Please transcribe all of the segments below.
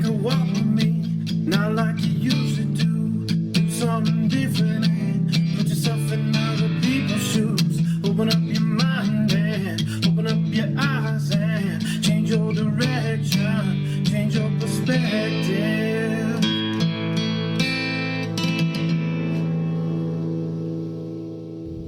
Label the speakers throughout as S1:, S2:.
S1: take a walk with me, not like you used to do. Do something different and put yourself in other people's shoes. Open up your mind and open up your eyes and change your direction, change your perspective.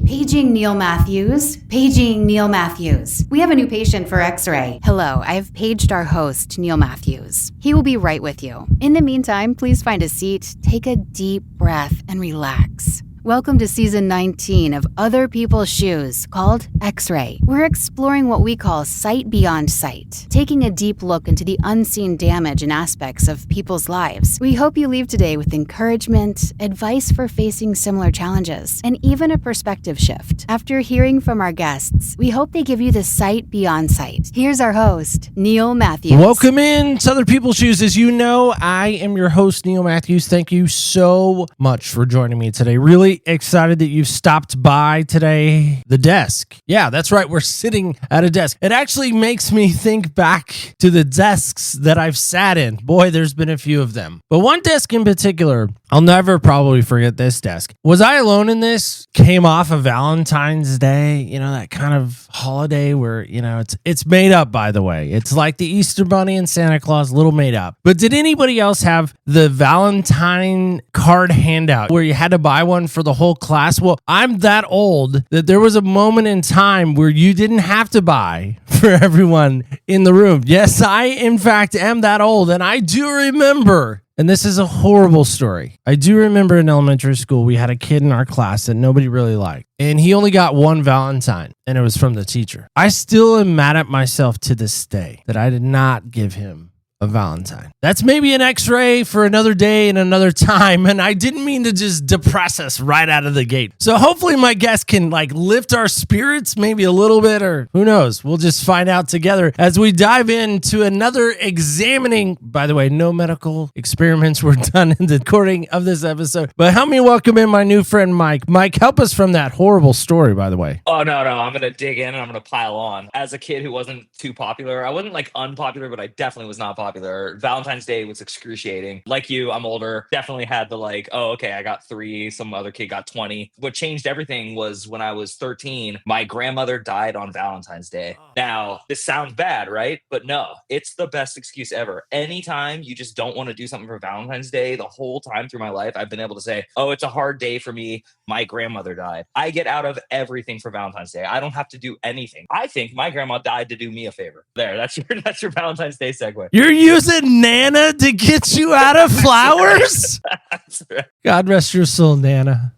S2: Paging Neil Matthews. Paging Neil Matthews. We have a new patient for X-ray. Hello, I have paged our host, Neil Matthews. He will be right with you. In the meantime, please find a seat, take a deep breath, and relax. Welcome to Season 19 of Other People's Shoes, called X-Ray. We're exploring what we call sight beyond sight, taking a deep look into the unseen damage and aspects of people's lives. We hope you leave today with encouragement, advice for facing similar challenges, and even a perspective shift. After hearing from our guests, we hope they give you the sight beyond sight. Here's our host, Neil Matthews.
S3: Welcome in to Other People's Shoes. As you know, I am your host, Neil Matthews. Thank you so much for joining me today. Really excited that you've stopped by today. The desk. Yeah, that's right. We're sitting at a desk. It actually makes me think back to the desks that I've sat in. Boy, there's been a few of them. But one desk in particular, I'll never probably forget this desk. Was I alone in this? Came off of Valentine's Day, you know, that kind of holiday where, you know, it's made up, by the way. It's like the Easter Bunny and Santa Claus, a little made up. But did anybody else have the Valentine card handout where you had to buy one for the whole class? Well, I'm that old that there was a moment in time where you didn't have to buy for everyone in the room. Yes, I, in fact, am that old. And I do remember, and this is a horrible story, I do remember in elementary school, we had a kid in our class that nobody really liked. And he only got one Valentine, and it was from the teacher. I still am mad at myself to this day that I did not give him a Valentine. That's maybe an X-ray for another day and another time, and I didn't mean to just depress us right out of the gate. So hopefully my guest can lift our spirits maybe a little bit, or who knows, we'll just find out together as we dive into another examining. By the way, no medical experiments were done in the recording of this episode, but help me welcome in my new friend Mike. Mike, help us from that horrible story, by the way.
S4: Oh, no, I'm going to dig in and I'm going to pile on. As a kid who wasn't too popular, I wasn't unpopular, but I definitely was not popular. Valentine's Day was excruciating. Like you, I'm older. Definitely had the I got 3, some other kid got 20. What changed everything was when I was 13, my grandmother died on Valentine's Day. Now, this sounds bad, right? But no, it's the best excuse ever. Anytime you just don't want to do something for Valentine's Day, the whole time through my life, I've been able to say, oh, it's a hard day for me. My grandmother died. I get out of everything for Valentine's Day. I don't have to do anything. I think my grandma died to do me a favor. There, that's your Valentine's Day segue.
S3: You're using Nana to get you out of flowers?
S4: That's right.
S3: God rest your soul, Nana.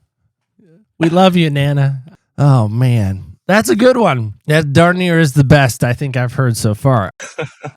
S3: We love you, Nana. Oh, man. That's a good one. That darn near is the best I think I've heard so far.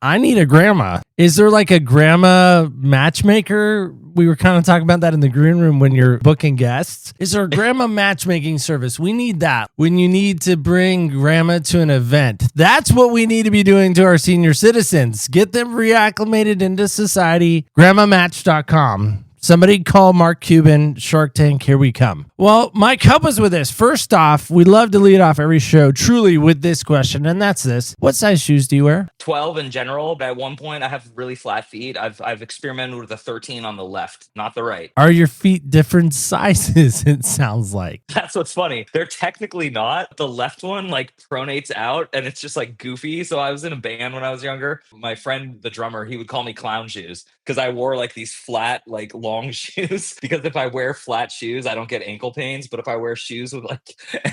S3: I need a grandma. Is there a grandma matchmaker? We were kind of talking about that in the green room when you're booking guests. Is there a grandma matchmaking service? We need that when you need to bring grandma to an event. That's what we need to be doing to our senior citizens. Get them reacclimated into society. GrandmaMatch.com. Somebody call Mark Cuban, Shark Tank, here we come. Well, Mike, help us with this. First off, we love to lead off every show truly with this question, and that's this. What size shoes do you wear?
S4: 12 in general, but at one point I have really flat feet. I've experimented with a 13 on the left, not the right.
S3: Are your feet different sizes, it sounds like?
S4: That's what's funny. They're technically not. The left one pronates out and it's just goofy. So I was in a band when I was younger. My friend, the drummer, he would call me clown shoes because I wore these flat, long shoes. Because if I wear flat shoes, I don't get ankle pains. But if I wear shoes with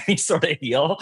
S4: any sort of heel,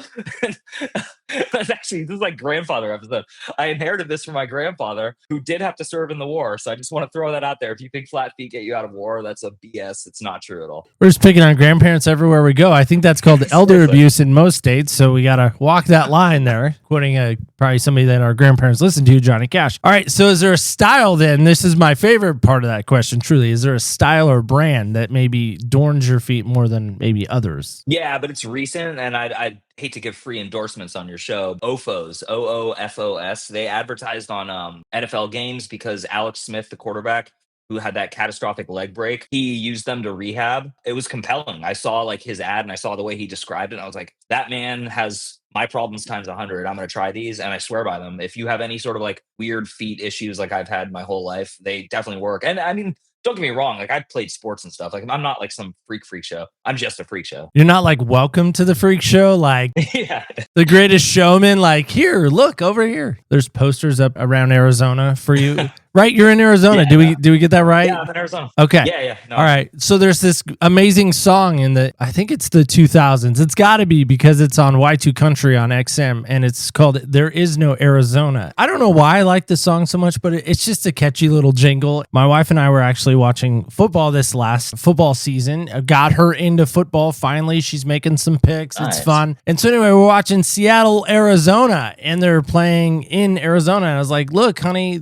S4: that's actually, this is grandfather episode. I inherited this from my grandfather who did have to serve in the war. So I just want to throw that out there. If you think flat feet get you out of war, that's a BS. It's not true at all.
S3: We're just picking on grandparents everywhere we go. I think that's called elder abuse in most states. So we got to walk that line there. Quoting probably somebody that our grandparents listened to, Johnny Cash. All right. So is there a style then? This is my favorite part of that question, truly. Is there a style or brand that maybe adorns your feet more than maybe others?
S4: Yeah, but it's recent, and I'd hate to give free endorsements on your show. OFOS, OOFOS, they advertised on NFL games because Alex Smith, the quarterback, who had that catastrophic leg break, he used them to rehab. It was compelling. I saw his ad and I saw the way he described it. And I was like, that man has my problems times 100. I'm going to try these and I swear by them. If you have any sort of like weird feet issues like I've had my whole life, they definitely work. And I mean, don't get me wrong, like I've played sports and stuff. Like I'm not like some freak show. I'm just a freak show.
S3: You're not like welcome to the freak show, like
S4: Yeah.
S3: the greatest showman, like here, look over here. There's posters up around Arizona for you. Right? You're in Arizona.
S4: Yeah,
S3: Do we get that right?
S4: Yeah, I'm in Arizona.
S3: Okay.
S4: Yeah. No,
S3: All right. So there's this amazing song in I think it's the 2000s. It's got to be because it's on Y2 Country on XM and it's called There Is No Arizona. I don't know why I like this song so much, but it's just a catchy little jingle. My wife and I were actually watching football this last football season. Got her into football. Finally, she's making some picks.
S4: Nice.
S3: It's fun. And so anyway, we're watching Seattle, Arizona, and they're playing in Arizona. And I was like, look, honey,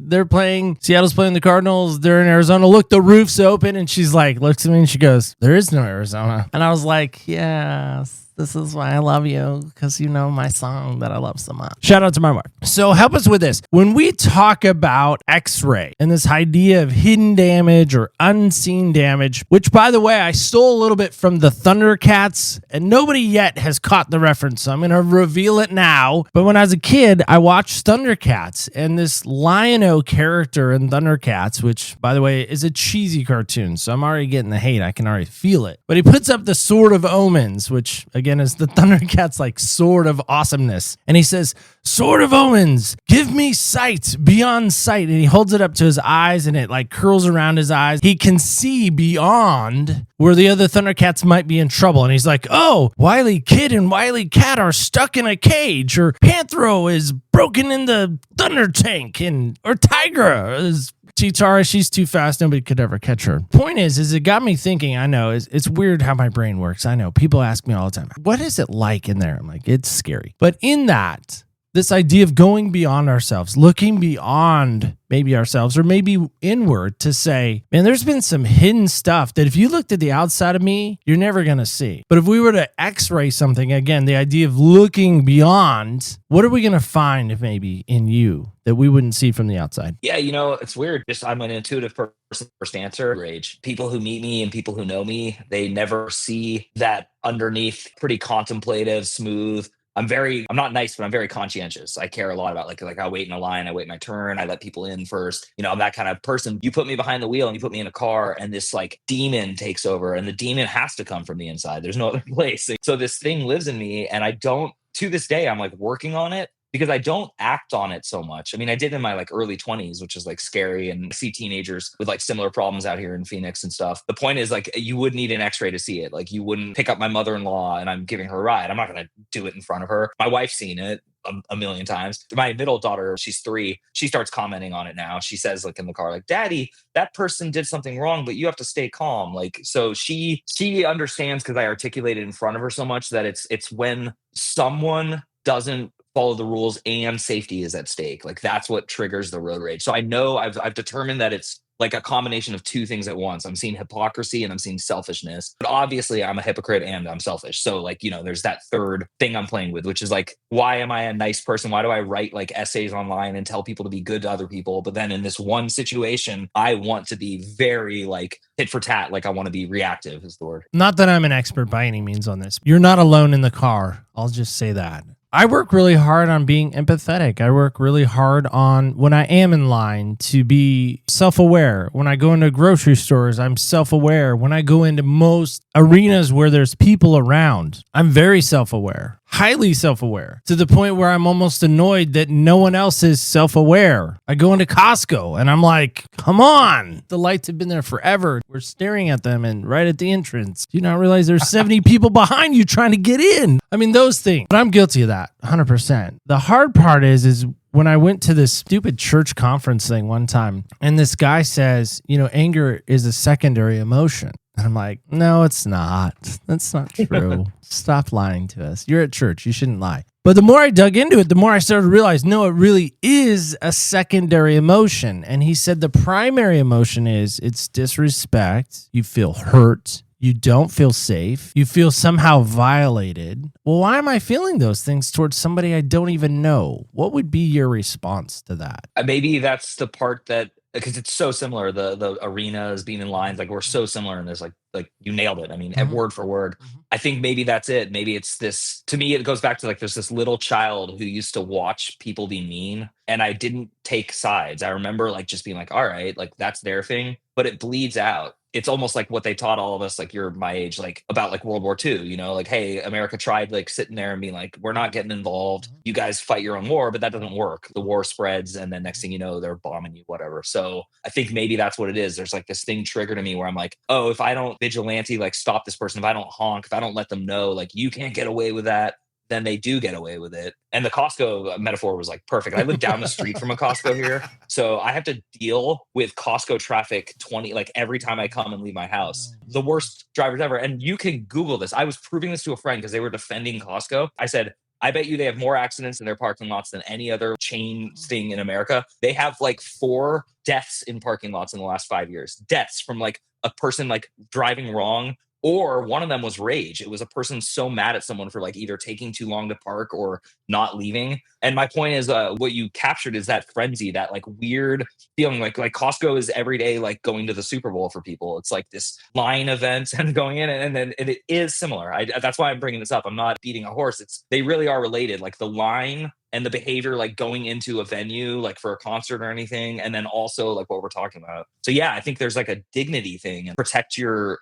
S3: Seattle's playing the Cardinals. They're in Arizona. Look, the roof's open. And she's like, looks at me and she goes, there is no Arizona. And I was like, yes. This is why I love you, because you know my song that I love so much. Shout out to my wife. So help us with this. When we talk about X-ray and this idea of hidden damage or unseen damage, which by the way, I stole a little bit from the Thundercats and nobody yet has caught the reference. So I'm going to reveal it now. But when I was a kid, I watched Thundercats and this Lion-O character in Thundercats, which by the way is a cheesy cartoon. So I'm already getting the hate. I can already feel it. But he puts up the Sword of Omens, which again is the Thundercats like sword of awesomeness. And he says, Sword of Omens, give me sight beyond sight. And he holds it up to his eyes and it like curls around his eyes. He can see beyond where the other Thundercats might be in trouble. And he's like, oh, Wily Kid and Wily Cat are stuck in a cage, or Panthro is broken in the Thunder Tank, or Tigra is Chitara, she's too fast. Nobody could ever catch her. Point is it got me thinking. I know it's weird how my brain works. I know people ask me all the time, what is it like in there? I'm like, it's scary. But in that, this idea of going beyond ourselves, looking beyond maybe ourselves or maybe inward to say, man, there's been some hidden stuff that if you looked at the outside of me, you're never going to see. But if we were to x-ray something, again, the idea of looking beyond, what are we going to find maybe in you that we wouldn't see from the outside?
S4: Yeah, it's weird. Just I'm an intuitive person, first answer. Rage. People who meet me and people who know me, they never see that underneath, pretty contemplative, smooth. I'm not nice, but I'm very conscientious. I care a lot about like I wait in a line, I wait my turn, I let people in first. I'm that kind of person. You put me behind the wheel and you put me in a car and this like demon takes over, and the demon has to come from the inside. There's no other place. So this thing lives in me, and to this day, I'm like working on it, because I don't act on it so much. I mean, I did in my like early 20s, which is like scary, and I see teenagers with like similar problems out here in Phoenix and stuff. The point is like, you would need an x-ray to see it. Like you wouldn't pick up my mother-in-law and I'm giving her a ride. I'm not going to do it in front of her. My wife's seen it a million times. My middle daughter, she's 3. She starts commenting on it now. She says like in the car, like, Daddy, that person did something wrong, but you have to stay calm. Like, so she understands, because I articulate it in front of her so much, that it's when someone doesn't follow the rules and safety is at stake. Like that's what triggers the road rage. So I know I've determined that it's like a combination of two things at once. I'm seeing hypocrisy and I'm seeing selfishness, but obviously I'm a hypocrite and I'm selfish. So like, there's that third thing I'm playing with, which is like, why am I a nice person? Why do I write like essays online and tell people to be good to other people? But then in this one situation, I want to be very like tit for tat. Like I want to be reactive is the word.
S3: Not that I'm an expert by any means on this. You're not alone in the car. I'll just say that. I work really hard on being empathetic. I work really hard on when I am in line to be self-aware. When I go into grocery stores, I'm self-aware. When I go into most arenas where there's people around, I'm very self-aware. Highly self-aware, to the point where I'm almost annoyed that no one else is self-aware. I go into Costco and I'm like, come on. The lights have been there forever. We're staring at them and right at the entrance. Do you not realize there's 70 people behind you trying to get in? I mean, those things. But I'm guilty of that, 100%. The hard part is when I went to this stupid church conference thing one time, and this guy says, anger is a secondary emotion. And I'm like, no, it's not. That's not true. Stop lying to us. You're at church. You shouldn't lie. But the more I dug into it, the more I started to realize, no, it really is a secondary emotion. And he said the primary emotion is it's disrespect. You feel hurt. You don't feel safe. You feel somehow violated. Well, why am I feeling those things towards somebody I don't even know? What would be your response to that?
S4: Maybe that's the part that, because it's so similar, the arenas, being in lines, like we're so similar in this, like like you nailed it. I mean,
S3: Mhm.
S4: word for word. I think maybe that's it. Maybe it's this, to me, it goes back to like there's this little child who used to watch people be mean and I didn't take sides. I remember like just being like, all right, like that's their thing, but it bleeds out. It's almost like what they taught all of us, like you're my age, like about like World War II, you know, like, hey, America tried like sitting there and being like, we're not getting involved. You guys fight your own war, but that doesn't work. The war spreads. And then next thing you know, they're bombing you, whatever. So I think maybe that's what it is. There's like this thing triggered in me where I'm like, oh, if I don't vigilante, like stop this person, if I don't honk, if I don't let them know, like you can't get away with that, then they do get away with it. And the Costco metaphor was like perfect. I live down the street from a Costco here. So I have to deal with Costco traffic like every time I come and leave my house. The worst drivers ever. And you can Google this. I was proving this to a friend because they were defending Costco. I said, I bet you they have more accidents in their parking lots than any other chain thing in America. They have like 4 deaths in parking lots in the last 5 years. Deaths from like a person like driving wrong, or one of them was rage. It was a person so mad at someone for like either taking too long to park or not leaving. And my point is, what you captured is that frenzy, that like weird feeling like Costco is every day like going to the Super Bowl for people. It's like this line event and going in, and then it is similar. That's why I'm bringing this up. I'm not beating a horse. They really are related. Like the line and the behavior, like going into a venue, like for a concert or anything, and then also like what we're talking about. So yeah, I think there's like a dignity thing and protect your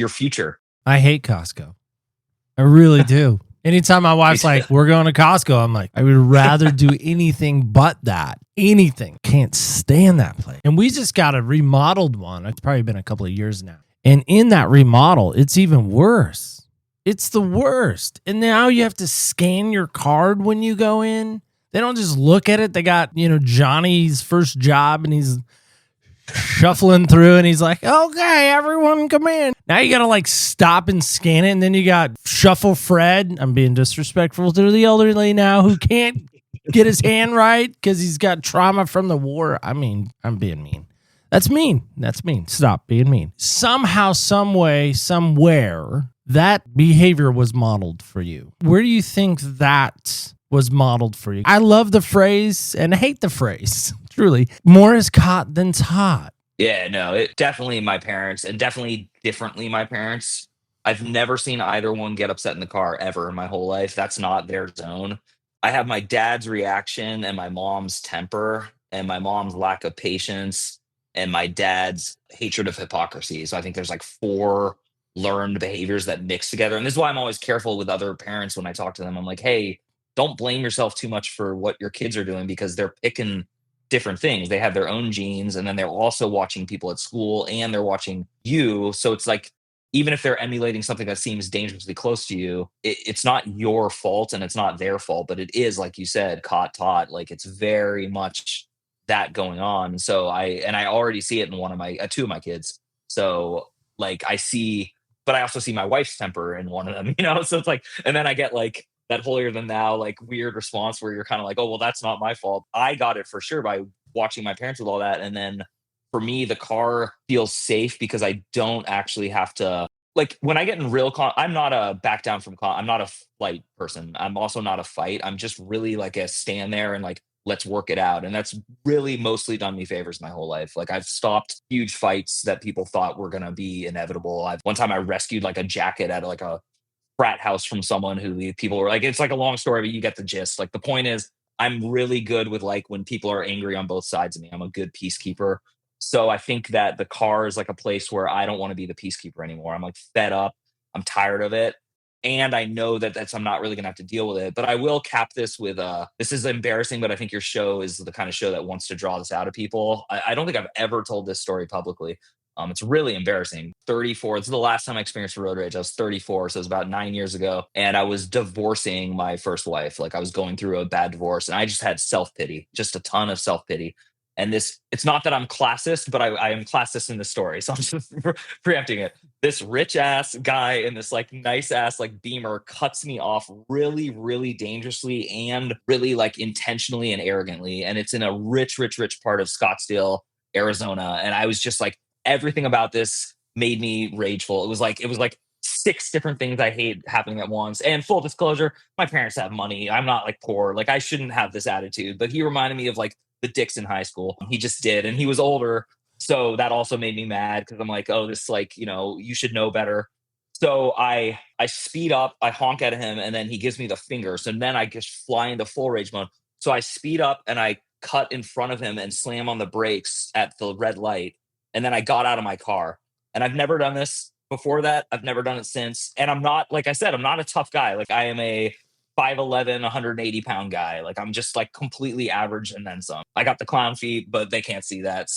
S4: future.
S3: I hate Costco. I really do. Anytime my wife's like, we're going to Costco, I'm like, I would rather do anything but that. Anything. Can't stand that place. And we just got a remodeled one. It's probably been a couple of years now. And in that remodel, it's even worse. It's the worst. And now you have to scan your card when you go in. They don't just look at it. They got, Johnny's first job and he's shuffling through and he's like, okay, everyone come in. Now you got to like stop and scan it. And then you got Shuffle Fred. I'm being disrespectful to the elderly now who can't get his hand right because he's got trauma from the war. I mean, I'm being mean. That's mean. That's mean. Stop being mean. Somehow, some way, somewhere, that behavior was modeled for you. Where do you think that was modeled for you? I love the phrase and I hate the phrase. Truly, more is caught than taught.
S4: Yeah, no, it definitely my parents, and definitely differently my parents. I've never seen either one get upset in the car ever in my whole life. That's not their zone. I have my dad's reaction and my mom's temper and my mom's lack of patience and my dad's hatred of hypocrisy. So I think there's like 4 learned behaviors that mix together. And this is why I'm always careful with other parents when I talk to them. I'm like, hey, don't blame yourself too much for what your kids are doing because they're picking different things. They have their own genes, and then they're also watching people at school and they're watching you. So it's like, even if they're emulating something that seems dangerously close to you, it's not your fault and it's not their fault, but it is, like you said, caught, taught. Like it's very much that going on. So I already see it in one of my 2 of my kids. So like I see, but I also see my wife's temper in one of them, So it's like, and then I get like that holier than thou, like weird response where you're kind of like, oh, well, that's not my fault. I got it for sure by watching my parents with all that. And then for me, the car feels safe because I don't actually have to, like when I get in real I'm not a back down from I'm not a flight person. I'm also not a fight. I'm just really like a stand there and like, let's work it out. And that's really mostly done me favors my whole life. Like I've stopped huge fights that people thought were going to be inevitable. One time I rescued like a jacket at like a frat house from someone who people were like, it's like a long story, but you get the gist. Like the point is, I'm really good with like when people are angry on both sides of me. I'm a good peacekeeper. So I think that the car is like a place where I don't want to be the peacekeeper anymore. I'm like fed up. I'm tired of it. And I know that I'm not really gonna have to deal with it. But I will cap this with this is embarrassing, but I think your show is the kind of show that wants to draw this out of people. I don't think I've ever told this story publicly. It's really embarrassing. 34. It's the last time I experienced road rage. I was 34, so it was about 9 years ago, and I was divorcing my first wife. Like I was going through a bad divorce, and I just had self-pity, just a ton of self-pity. And it's not that I'm classist, but I am classist in the story. So I'm just preempting it. This rich ass guy in this like nice ass like Beamer cuts me off really, really dangerously and really like intentionally and arrogantly. And it's in a rich, rich, rich part of Scottsdale, Arizona. And I was just like, everything about this made me rageful. It was like 6 different things I hate happening at once. And full disclosure, my parents have money. I'm not like poor. Like I shouldn't have this attitude. But he reminded me of like the dicks in high school. He just did. And he was older. So that also made me mad because I'm like, oh, this like, you should know better. So I speed up, I honk at him, and then he gives me the finger. So then I just fly into full rage mode. So I speed up and I cut in front of him and slam on the brakes at the red light. And then I got out of my car. And I've never done this before that. I've never done it since. And I'm not, like I said, I'm not a tough guy. Like I am a 5'11", 180-pound guy. Like I'm just like completely average and then some. I got the clown feet, but they can't see that.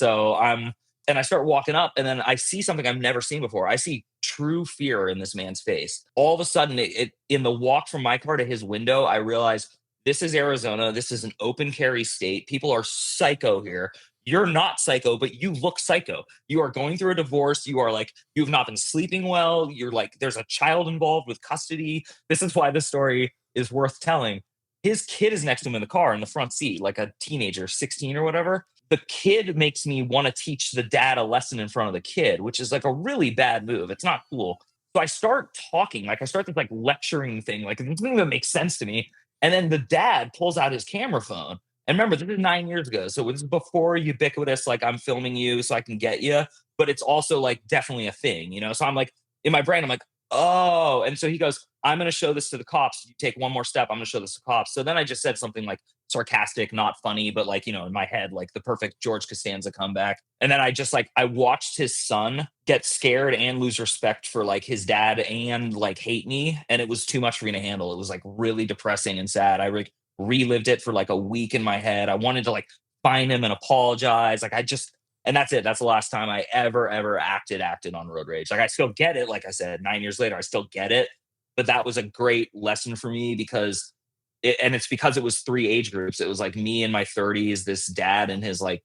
S4: And I start walking up, and then I see something I've never seen before. I see true fear in this man's face. All of a sudden, in the walk from my car to his window, I realize this is Arizona. This is an open carry state. People are psycho here. You're not psycho, but you look psycho. You are going through a divorce. You are like, you've not been sleeping well. You're like, there's a child involved with custody. This is why this story is worth telling. His kid is next to him in the car in the front seat, like a teenager, 16 or whatever. The kid makes me want to teach the dad a lesson in front of the kid, which is like a really bad move. It's not cool. So I start talking, like I start this like lecturing thing, like it doesn't even make sense to me. And then the dad pulls out his camera phone. And remember, this is 9 years ago. So it's before ubiquitous, like I'm filming you so I can get you. But it's also like definitely a thing. So I'm like, in my brain, I'm like, oh. And so he goes, I'm going to show this to the cops. You take one more step, I'm going to show this to cops. So then I just said something like sarcastic, not funny, but like, in my head, like the perfect George Costanza comeback. And then I watched his son get scared and lose respect for like his dad and like hate me. And it was too much for me to handle. It was like really depressing and sad. I relived it for like a week in my head. I wanted to like find him and apologize. And that's it. That's the last time I ever acted on road rage. Like I still get it. Like I said, 9 years later, I still get it. But that was a great lesson for me because it's because it was 3 age groups. It was like me in my 30s, this dad in his like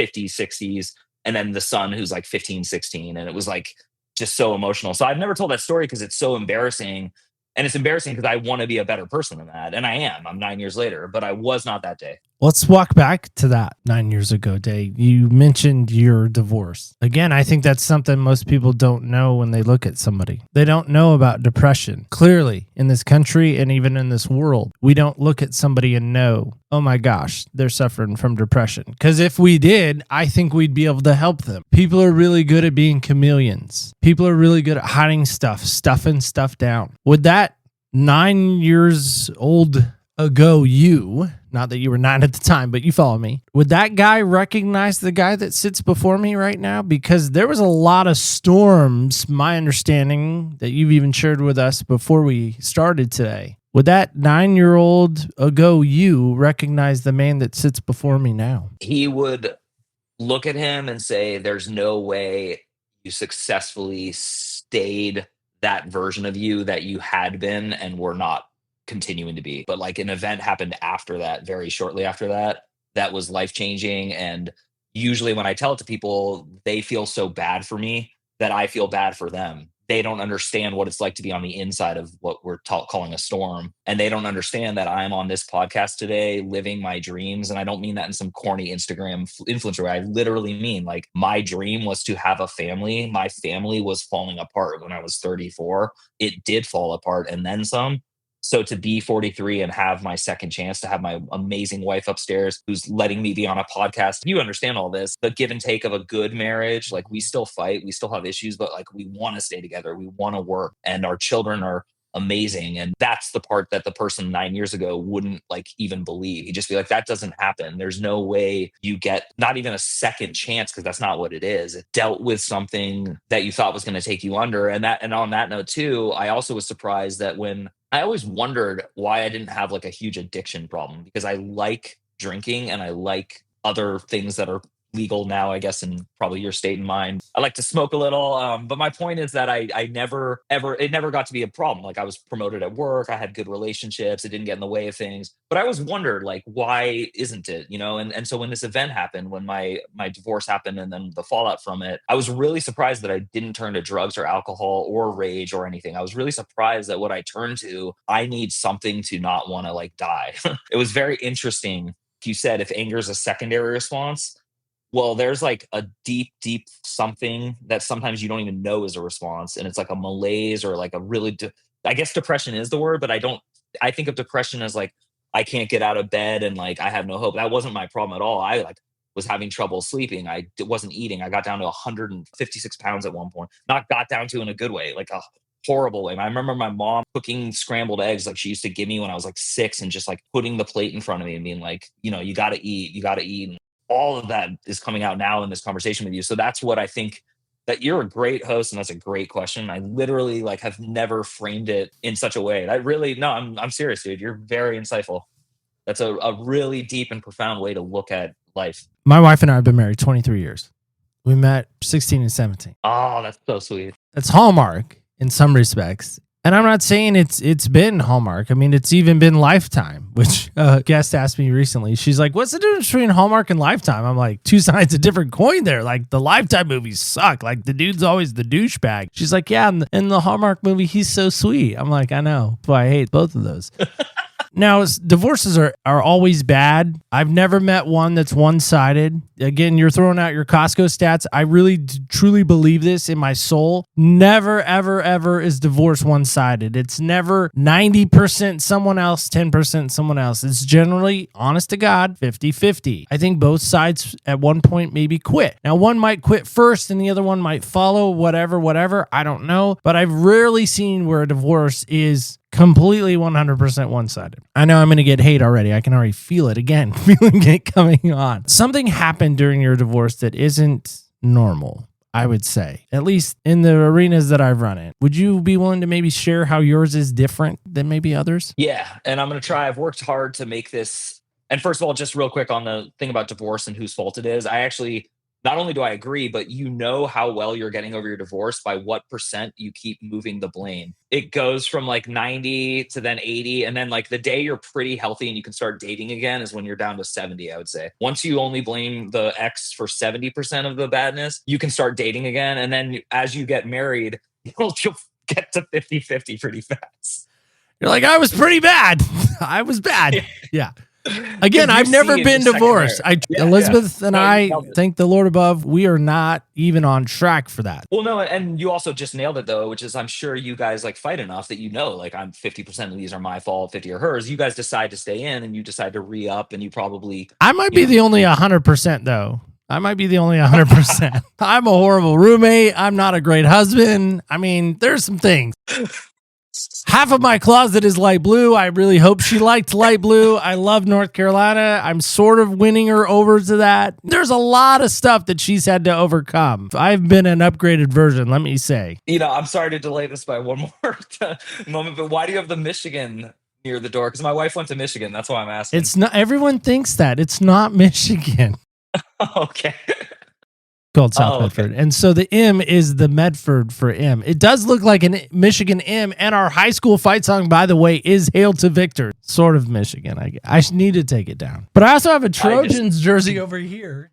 S4: 50s, 60s, and then the son who's like 15, 16. And it was like just so emotional. So I've never told that story because it's so embarrassing. And it's embarrassing because I want to be a better person than that. And I am. I'm 9 years later, but I was not that day.
S3: Let's walk back to that 9 years ago day. You mentioned your divorce. Again, I think that's something most people don't know when they look at somebody. They don't know about depression. Clearly, in this country and even in this world, we don't look at somebody and know, oh my gosh, they're suffering from depression. Because if we did, I think we'd be able to help them. People are really good at being chameleons. People are really good at hiding stuff, stuffing stuff down. Would that 9 years old ago you, not that you were 9 at the time, but you follow me, would that guy recognize the guy that sits before me right now? Because there was a lot of storms, my understanding, that you've even shared with us before we started today. Would that 9-year-old ago you recognize the man that sits before me now?
S4: He would look at him and say, there's no way you successfully stayed that version of you that you had been and were not continuing to be. But like an event happened after that, very shortly after that, that was life-changing. And usually when I tell it to people, they feel so bad for me that I feel bad for them. They don't understand what it's like to be on the inside of what we're calling a storm. And they don't understand that I'm on this podcast today living my dreams. And I don't mean that in some corny Instagram influencer way. I literally mean like my dream was to have a family. My family was falling apart when I was 34. It did fall apart and then some. So to be 43 and have my second chance, to have my amazing wife upstairs who's letting me be on a podcast, you understand all this, the give and take of a good marriage. Like we still fight, we still have issues, but like we want to stay together. We want to work, and our children are amazing. And that's the part that the person 9 years ago wouldn't like even believe. He'd just be like, that doesn't happen. There's no way you get not even a second chance, because that's not what it is. It dealt with something that you thought was going to take you under. And on that note too, I also was surprised that when I always wondered why I didn't have like a huge addiction problem, because I like drinking and I like other things that are legal now, I guess, in probably your state and mine. I like to smoke a little. But my point is that it never got to be a problem. Like I was promoted at work. I had good relationships. It didn't get in the way of things. But I always wondered, like, why isn't it, And so when this event happened, when my divorce happened and then the fallout from it, I was really surprised that I didn't turn to drugs or alcohol or rage or anything. I was really surprised that what I turned to, I need something to not want to like die. It was very interesting. You said if anger is a secondary response, well, there's like a deep something that sometimes you don't even know is a response. And it's like a malaise or like a really, I guess depression is the word, but I think of depression as like, I can't get out of bed and like, I have no hope. That wasn't my problem at all. I like was having trouble sleeping. I wasn't eating. I got down to 156 pounds at one point. Not got down to in a good way, like a horrible way. I remember my mom cooking scrambled eggs like she used to give me when I was like 6, and just like putting the plate in front of me and being like, you got to eat, you got to eat. And all of that is coming out now in this conversation with you. So that's what I think, that you're a great host, and that's a great question. I literally like have never framed it in such a way. No, I'm serious, dude. You're very insightful. That's a really deep and profound way to look at life.
S3: My wife and I have been married 23 years. We met 16 and 17.
S4: Oh, that's so sweet.
S3: That's Hallmark in some respects. And I'm not saying it's been Hallmark. I mean, it's even been Lifetime, which a guest asked me recently. She's like, what's the difference between Hallmark and Lifetime? I'm like, two sides of different coin there. Like, the Lifetime movies suck. Like, the dude's always the douchebag. She's like, yeah, in the Hallmark movie, he's so sweet. I'm like, I know, but I hate both of those. Now, divorces are always bad. I've never met one that's one-sided. Again, you're throwing out your Costco stats. I really truly believe this in my soul. Never, ever, ever is divorce one-sided. It's never 90% someone else, 10% someone else. It's generally, honest to God, 50-50. I think both sides at one point maybe quit. Now, one might quit first and the other one might follow, whatever. I don't know. But I've rarely seen where a divorce is completely 100% one-sided. I know I'm going to get hate already. I can already feel it again, feeling it coming on. Something happened during your divorce that isn't normal, I would say, at least in the arenas that I've run in. Would you be willing to maybe share how yours is different than maybe others?
S4: Yeah. And I'm going to try. I've worked hard to make this. And first of all, just real quick on the thing about divorce and whose fault it is. I actually, not only do I agree, but you know how well you're getting over your divorce by what percent you keep moving the blame. It goes from like 90 to then 80. And then like the day you're pretty healthy and you can start dating again is when you're down to 70, I would say. Once you only blame the ex for 70% of the badness, you can start dating again. And then as you get married, you'll get to 50-50 pretty fast.
S3: You're like, I was pretty bad. I was bad. Yeah. Again, I've never been divorced. Elizabeth and I, thank the Lord above, we are not even on track for that.
S4: Well, no, and you also just nailed it though, which is I'm sure you guys like fight enough that like I'm 50% of these are my fault, 50 are hers. You guys decide to stay in and you decide to re-up, and you probably...
S3: I might be the only 100% though. I might be the only 100%. I'm a horrible roommate. I'm not a great husband. I mean, there's some things. Half of my closet is light blue. I really hope she liked light blue. I love North Carolina. I'm sort of winning her over to that. There's a lot of stuff that she's had to overcome. I've been an upgraded version, let me say.
S4: I'm sorry to delay this by one more moment, but why do you have the Michigan near the door? Because my wife went to Michigan. That's why I'm asking.
S3: It's not. Everyone thinks that. It's not Michigan.
S4: Okay.
S3: Called South Medford. And so the M is the Medford for M. It does look like a Michigan M, and our high school fight song, by the way, is Hail to Victor. Sort of Michigan. I need to take it down. But I also have a Trojans jersey over here.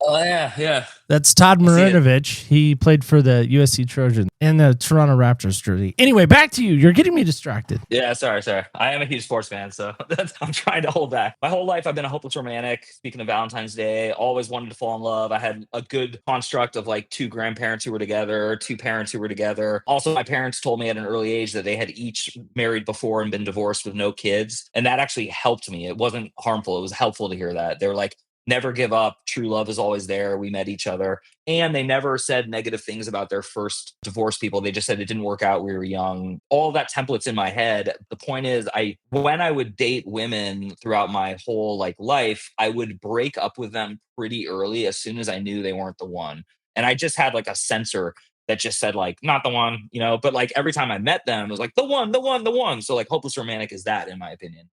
S4: Oh, yeah.
S3: That's Todd Marinovich. He played for the USC Trojans and the Toronto Raptors jersey. Anyway, back to you. You're getting me distracted.
S4: Yeah, sorry. I am a huge sports fan, so I'm trying to hold back. My whole life, I've been a hopeless romantic. Speaking of Valentine's Day, always wanted to fall in love. I had a good construct of like 2 grandparents who were together, 2 parents who were together. Also, my parents told me at an early age that they had each married before and been divorced with no kids. And that actually helped me. It wasn't harmful. It was helpful to hear that. They were like, never give up. True love is always there. We met each other. And they never said negative things about their first divorced people. They just said it didn't work out. We were young. All that template's in my head. The point is, when I would date women throughout my whole life, I would break up with them pretty early as soon as I knew they weren't the one. And I just had like a sensor that just said like, not the one, but like every time I met them, it was like the one. So like hopeless romantic is that, in my opinion.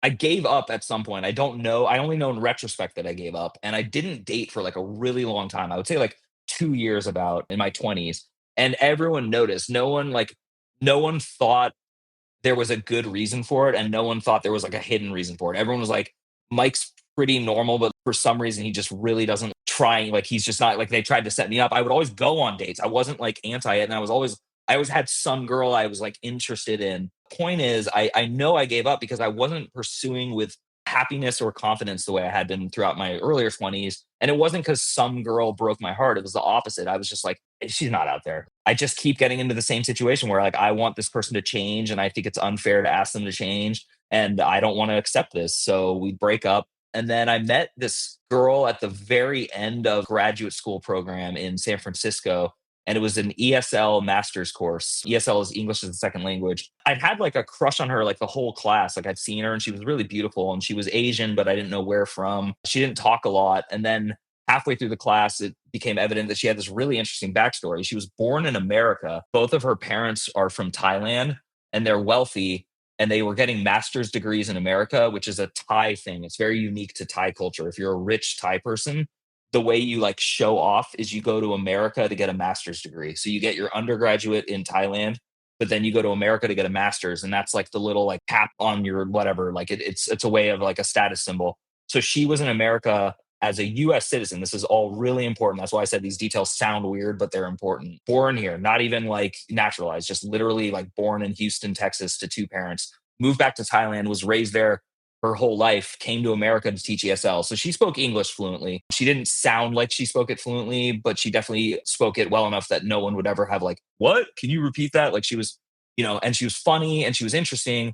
S4: I gave up at some point. I don't know. I only know in retrospect that I gave up. And I didn't date for like a really long time. I would say like 2 years about in my 20s. And everyone noticed. No one thought there was a good reason for it. And no one thought there was like a hidden reason for it. Everyone was like, Mike's pretty normal, but for some reason he just really doesn't try. Like he's just not, like, they tried to set me up. I would always go on dates. I wasn't like anti it. And I always had some girl I was like interested in. Point is, I know I gave up because I wasn't pursuing with happiness or confidence the way I had been throughout my earlier 20s. And it wasn't because some girl broke my heart. It was the opposite. I was just like, she's not out there. I just keep getting into the same situation where like, I want this person to change and I think it's unfair to ask them to change. And I don't want to accept this. So we break up. And then I met this girl at the very end of graduate school program in San Francisco. And it was an ESL master's course. ESL is English as a second language. I'd had like a crush on her like the whole class. Like I'd seen her and she was really beautiful and she was Asian, but I didn't know where from. She didn't talk a lot. And then halfway through the class, it became evident that she had this really interesting backstory. She was born in America. Both of her parents are from Thailand and they're wealthy and they were getting master's degrees in America, which is a Thai thing. It's very unique to Thai culture. If you're a rich Thai person, the way you like show off is you go to America to get a master's degree. So you get your undergraduate in Thailand, but then you go to America to get a master's, and that's like the little like cap on your whatever. Like it's a way of like a status symbol. So she was in America as a US citizen. This is all really important. That's why I said these details sound weird, but they're important. Born here, not even like naturalized, just literally like born in Houston, Texas to two parents, moved back to Thailand, was raised there her whole life, came to America to teach ESL. So she spoke English fluently. She didn't sound like she spoke it fluently, but she definitely spoke it well enough that no one would ever have like, what? Can you repeat that? Like she was, and she was funny and she was interesting.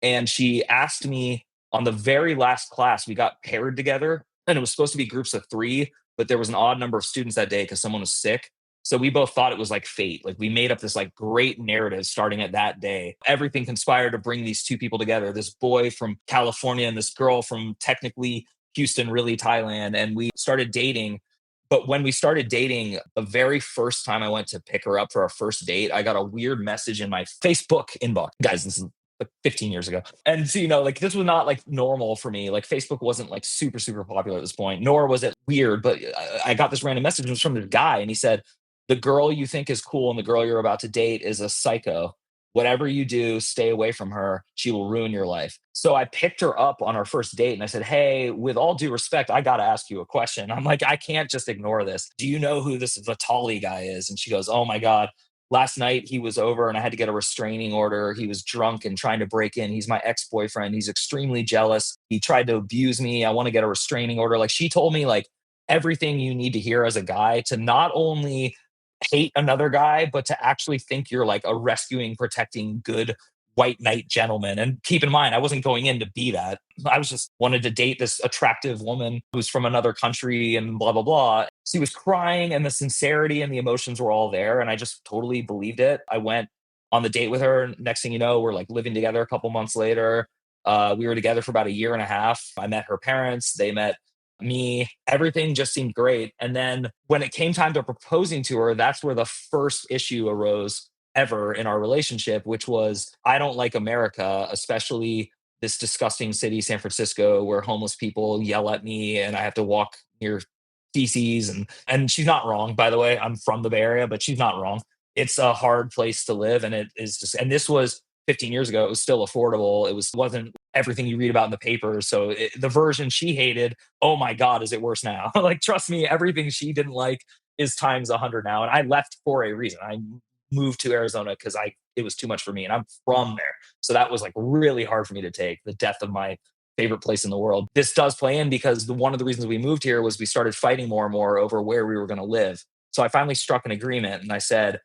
S4: And she asked me on the very last class, we got paired together and it was supposed to be groups of 3, but there was an odd number of students that day because someone was sick. So we both thought it was like fate. Like we made up this like great narrative starting at that day. Everything conspired to bring these two people together, this boy from California and this girl from technically Houston, really Thailand. And we started dating. But when we started dating, the very first time I went to pick her up for our first date, I got a weird message in my Facebook inbox. Guys, this is like 15 years ago. And so, like this was not like normal for me. Like Facebook wasn't like super, super popular at this point, nor was it weird. But I got this random message. It was from this guy. And he said, the girl you think is cool and the girl you're about to date is a psycho. Whatever you do, stay away from her. She will ruin your life. So I picked her up on our first date and I said, hey, with all due respect, I got to ask you a question. I'm like, I can't just ignore this. Do you know who this Vitali guy is? And she goes, oh my God. Last night he was over and I had to get a restraining order. He was drunk and trying to break in. He's my ex-boyfriend. He's extremely jealous. He tried to abuse me. I want to get a restraining order. Like she told me like everything you need to hear as a guy to not only hate another guy, but to actually think you're like a rescuing, protecting, good white knight gentleman. And keep in mind, I wasn't going in to be that. I was just wanted to date this attractive woman who's from another country and blah, blah, blah. She was crying and the sincerity and the emotions were all there. And I just totally believed it. I went on the date with her. Next thing you know, we're like living together a couple months later. We were together for about 1.5 years. I met her parents. They met me. Everything just seemed great. And then when it came time to proposing to her, that's where the first issue arose ever in our relationship, which was I don't like America, especially this disgusting city, San Francisco, where homeless people yell at me and I have to walk near feces. And she's not wrong, by the way. I'm from the Bay Area, but she's not wrong. It's a hard place to live. And it is just, and this was 15 years ago. It was still affordable. Wasn't everything you read about in the papers. So the version she hated, oh my God, is it worse now? Like, trust me, everything she didn't like is times 100 now. And I left for a reason. I moved to Arizona because it was too much for me. And I'm from there. So that was like really hard for me to take, the death of my favorite place in the world. This does play in because one of the reasons we moved here was we started fighting more and more over where we were going to live. So I finally struck an agreement and I said,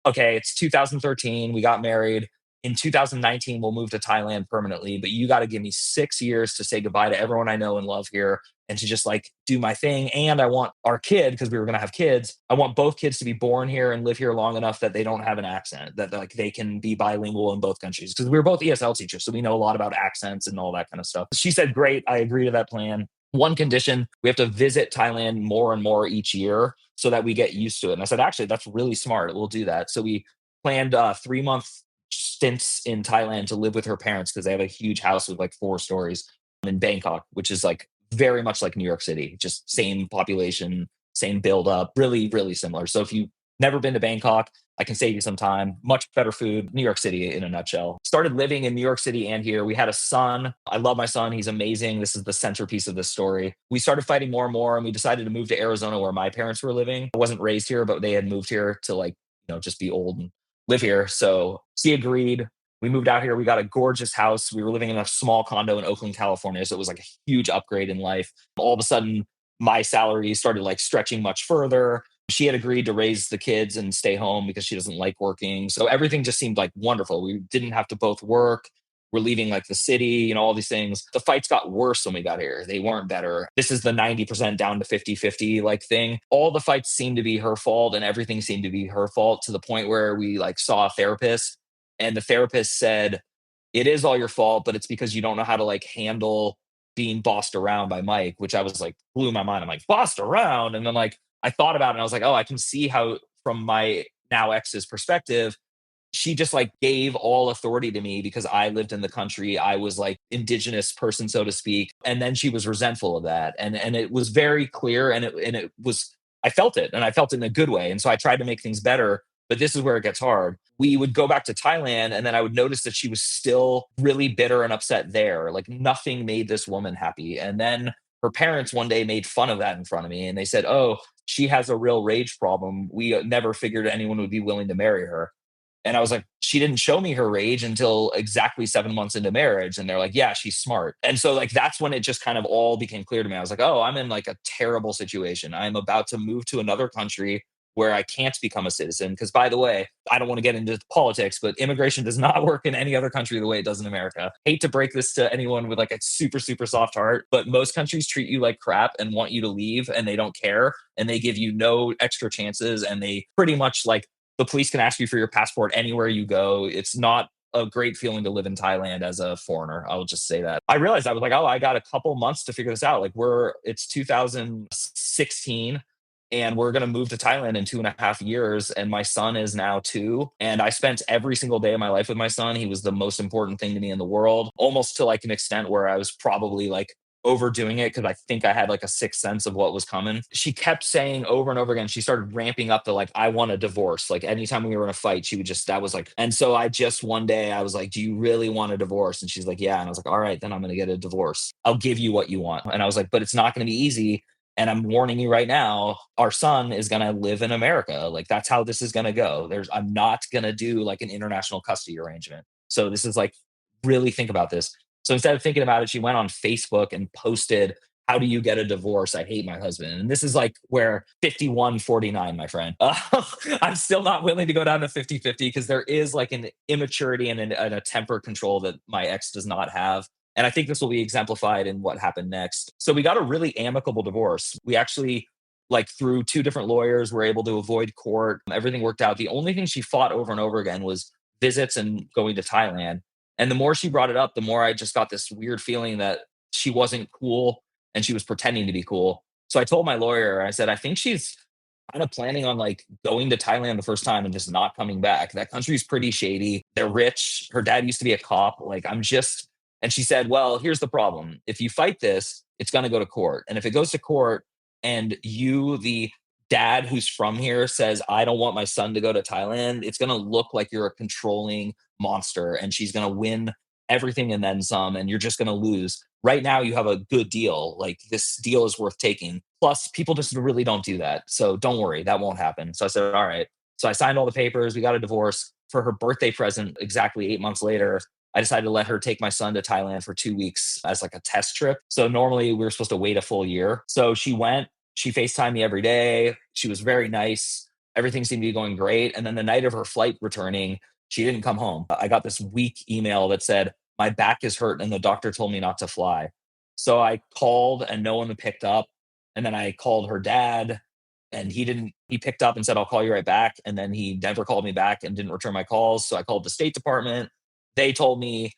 S4: okay, it's 2013. We got married. In 2019, we'll move to Thailand permanently, but you got to give me 6 years to say goodbye to everyone I know and love here and to just like do my thing. And I want our kid, because we were going to have kids, I want both kids to be born here and live here long enough that they don't have an accent, that like they can be bilingual in both countries. Because we were both ESL teachers, so we know a lot about accents and all that kind of stuff. She said, great, I agree to that plan. One condition, we have to visit Thailand more and more each year so that we get used to it. And I said, actually, that's really smart. We'll do that. So we planned 3-month stints in Thailand to live with her parents because they have a huge house with like 4 stories in Bangkok, which is like very much like New York City, just same population, same build up, really, really similar. So if you've never been to Bangkok, I can save you some time. Much better food, New York City in a nutshell. Started living in New York City and here. We had a son. I love my son. He's amazing. This is the centerpiece of this story. We started fighting more and more and we decided to move to Arizona where my parents were living. I wasn't raised here, but they had moved here to like, just be old and live here. So she agreed. We moved out here. We got a gorgeous house. We were living in a small condo in Oakland, California. So it was like a huge upgrade in life. All of a sudden, my salary started like stretching much further. She had agreed to raise the kids and stay home because she doesn't like working. So everything just seemed like wonderful. We didn't have to both work. We're leaving like the city, all these things. The fights got worse when we got here. They weren't better. This is the 90% down to 50-50 like thing. All the fights seemed to be her fault and everything seemed to be her fault, to the point where we like saw a therapist, and the therapist said, it is all your fault, but it's because you don't know how to like handle being bossed around by Mike, which I was like, blew my mind. I'm like, bossed around. And then like I thought about it and I was like, oh, I can see how from my now ex's perspective, she just like gave all authority to me because I lived in the country. I was like indigenous person, so to speak. And then she was resentful of that. And it was very clear, and it was, I felt it, and I felt it in a good way. And so I tried to make things better. But this is where it gets hard. We would go back to Thailand, and then I would notice that she was still really bitter and upset there. Like nothing made this woman happy. And then her parents one day made fun of that in front of me, and they said, oh, she has a real rage problem. We never figured anyone would be willing to marry her. And I was like, she didn't show me her rage until exactly 7 months into marriage. And they're like, yeah, she's smart. And so like, that's when it just kind of all became clear to me. I was like, oh, I'm in like a terrible situation. I'm about to move to another country where I can't become a citizen. Because by the way, I don't want to get into politics, but immigration does not work in any other country the way it does in America. Hate to break this to anyone with like a super, super soft heart, but most countries treat you like crap and want you to leave, and they don't care. And they give you no extra chances. And they pretty much like, the police can ask you for your passport anywhere you go. It's not a great feeling to live in Thailand as a foreigner. I will just say that. I realized I was like, oh, I got a couple months to figure this out. Like it's 2016 and we're going to move to Thailand in 2.5 years. And my son is now 2. And I spent every single day of my life with my son. He was the most important thing to me in the world, almost to like an extent where I was probably like overdoing it because I think I had like a sixth sense of what was coming. She kept saying over and over again, she started ramping up the like, I want a divorce. Like anytime we were in a fight, she would just, that was like, and so I just one day I was like, do you really want a divorce? And she's like, yeah. And I was like, all right, then I'm going to get a divorce. I'll give you what you want. And I was like, but it's not going to be easy. And I'm warning you right now, our son is going to live in America. Like that's how this is going to go. I'm not going to do like an international custody arrangement. So this is like, really think about this. So instead of thinking about it, she went on Facebook and posted, how do you get a divorce? I hate my husband. And this is like where 51-49, my friend. I'm still not willing to go down to 50-50 because there is like an immaturity and a temper control that my ex does not have. And I think this will be exemplified in what happened next. So we got a really amicable divorce. We actually, like through 2 different lawyers, were able to avoid court. Everything worked out. The only thing she fought over and over again was visits and going to Thailand. And the more she brought it up, the more I just got this weird feeling that she wasn't cool and she was pretending to be cool. So I told my lawyer, I said, I think she's kind of planning on like going to Thailand the first time and just not coming back. That country's pretty shady. They're rich. Her dad used to be a cop. And she said, well, here's the problem. If you fight this, it's going to go to court. And if it goes to court and you, the dad who's from here, says, I don't want my son to go to Thailand, it's going to look like you're a controlling monster and she's going to win everything and then some, and you're just going to lose. Right now, you have a good deal. Like this deal is worth taking. Plus, people just really don't do that. So don't worry, that won't happen. So I said, all right. So I signed all the papers. We got a divorce. For her birthday present, exactly 8 months later, I decided to let her take my son to Thailand for 2 weeks as like a test trip. So normally we were supposed to wait a full year. So she went. She FaceTimed me every day. She was very nice. Everything seemed to be going great. And then the night of her flight returning, she didn't come home. I got this weak email that said, my back is hurt and the doctor told me not to fly. So I called and no one picked up. And then I called her dad and he picked up and said, I'll call you right back. And then he never called me back and didn't return my calls. So I called the State Department. They told me,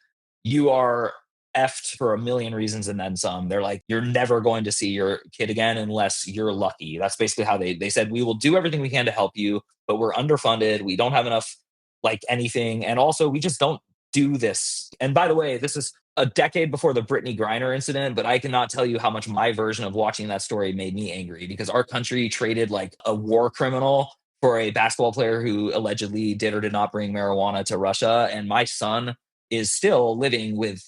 S4: you are effed for a million reasons and then some. They're like, you're never going to see your kid again unless you're lucky. That's basically how they said, we will do everything we can to help you, but we're underfunded. We don't have enough like anything. And also we just don't do this. And by the way, this is a decade before the Brittany Griner incident, but I cannot tell you how much my version of watching that story made me angry because our country traded like a war criminal for a basketball player who allegedly did or did not bring marijuana to Russia. And my son is still living with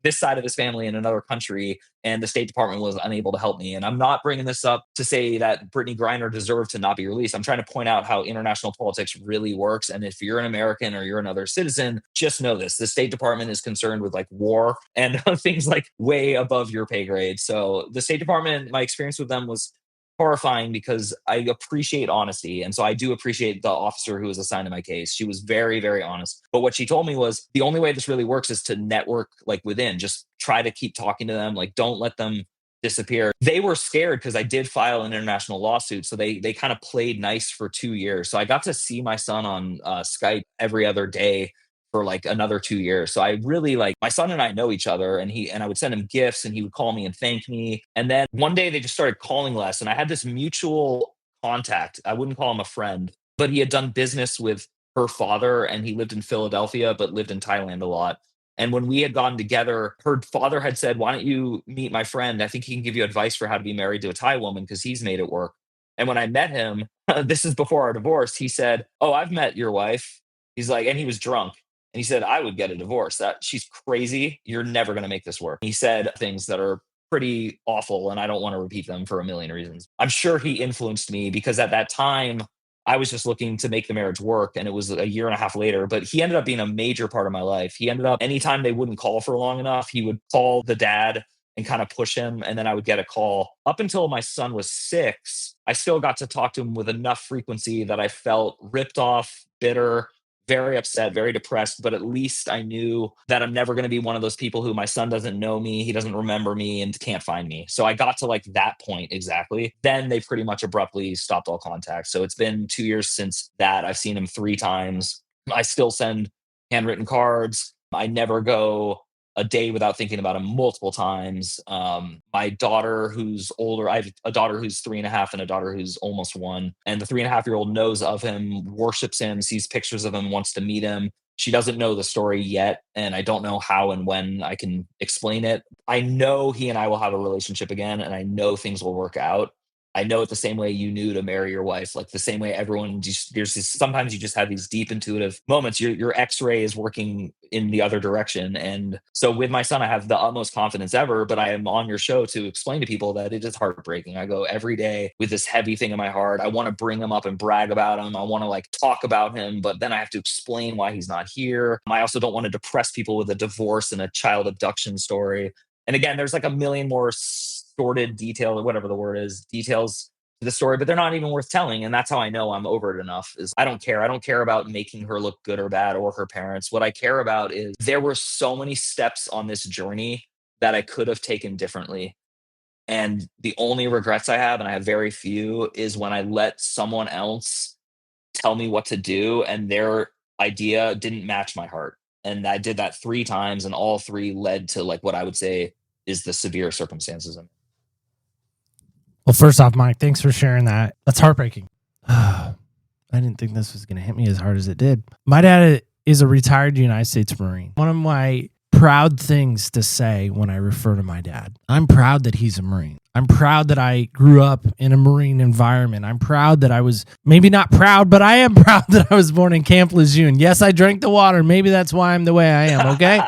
S4: this side of his family in another country, and the State Department was unable to help me. And I'm not bringing this up to say that Brittany Griner deserved to not be released. I'm trying to point out how international politics really works. And if you're an American or you're another citizen, just know this. The State Department is concerned with like war and things like way above your pay grade. So the State Department, my experience with them was horrifying because I appreciate honesty. And so I do appreciate the officer who was assigned to my case. She was very, very honest. But what she told me was the only way this really works is to network like within, just try to keep talking to them. Like, don't let them disappear. They were scared because I did file an international lawsuit. So they kind of played nice for 2 years. So I got to see my son on Skype every other day for like another 2 years. So I really like my son and I know each other, and I would send him gifts and he would call me and thank me. And then one day they just started calling less. And I had this mutual contact. I wouldn't call him a friend, but he had done business with her father and he lived in Philadelphia, but lived in Thailand a lot. And when we had gotten together, her father had said, "Why don't you meet my friend? I think he can give you advice for how to be married to a Thai woman because he's made it work." And when I met him, this is before our divorce, he said, "Oh, I've met your wife." He's like, and he was drunk. And he said, "I would get a divorce. That she's crazy. You're never going to make this work." He said things that are pretty awful, and I don't want to repeat them for a million reasons. I'm sure he influenced me because at that time, I was just looking to make the marriage work. And it was a year and a half later, but he ended up being a major part of my life. He ended up, anytime they wouldn't call for long enough, he would call the dad and kind of push him. And then I would get a call. Up until my son was 6, I still got to talk to him with enough frequency that I felt ripped off, bitter, very upset, very depressed, but at least I knew that I'm never going to be one of those people who my son doesn't know me, he doesn't remember me, and can't find me. So I got to like that point exactly. Then they pretty much abruptly stopped all contact. So it's been 2 years since that. I've seen him 3 times. I still send handwritten cards. I never go a day without thinking about him multiple times. My daughter, who's older, I have a daughter who's 3.5 and a daughter who's almost 1. And the 3.5-year-old knows of him, worships him, sees pictures of him, wants to meet him. She doesn't know the story yet, and I don't know how and when I can explain it. I know he and I will have a relationship again, and I know things will work out. I know it the same way you knew to marry your wife, like the same way everyone just, there's this, sometimes you just have these deep intuitive moments. Your X-ray is working in the other direction. And so with my son, I have the utmost confidence ever, but I am on your show to explain to people that it is heartbreaking. I go every day with this heavy thing in my heart. I want to bring him up and brag about him. I want to like talk about him, but then I have to explain why he's not here. I also don't want to depress people with a divorce and a child abduction story. And again, there's like a million more sordid detail or whatever the word is, details to the story, but they're not even worth telling. And that's how I know I'm over it enough is I don't care. I don't care about making her look good or bad or her parents. What I care about is there were so many steps on this journey that I could have taken differently. And the only regrets I have, and I have very few, is when I let someone else tell me what to do and their idea didn't match my heart. And I did that 3 times, and all 3 led to like what I would say is the severe circumstances.
S3: Well, first off, Mike, thanks for sharing that. That's heartbreaking. I didn't think this was going to hit me as hard as it did. My dad is a retired United States Marine. One of my proud things to say when I refer to my dad, I'm proud that he's a Marine. I'm proud that I grew up in a Marine environment. I'm proud that I was, maybe not proud, but I am proud that I was born in Camp Lejeune. Yes, I drank the water. Maybe that's why I'm the way I am, okay?